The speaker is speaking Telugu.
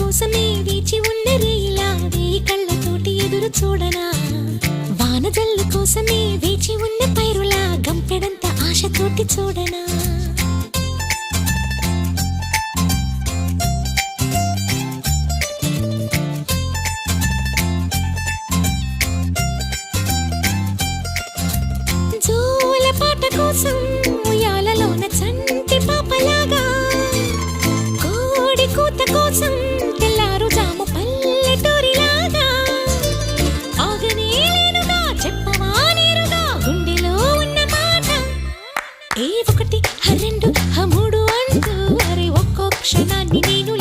కోసమే వేచి ఉన్న రేయిలా వేయి కళ్ళతోటి ఎదురు చూడనా వానజల్లు కోసమే వేచి ఉన్న పైరులా గంపెడంత ఆశతోటి చూడనా జోల పాట కోసం ఉయ్యాలలోన చంటి పాపలాగా కోడి కూత కోసం తెల్లారు జాము పల్లెటూరిలాగా ఆగనే లేనుగా చెప్పవా నేరుగా గుండెలో ఉన్న మాట ఏ ఒకటి రెండు మూడు అంటూ అరే ఒక్కో క్షణాన్ని నేను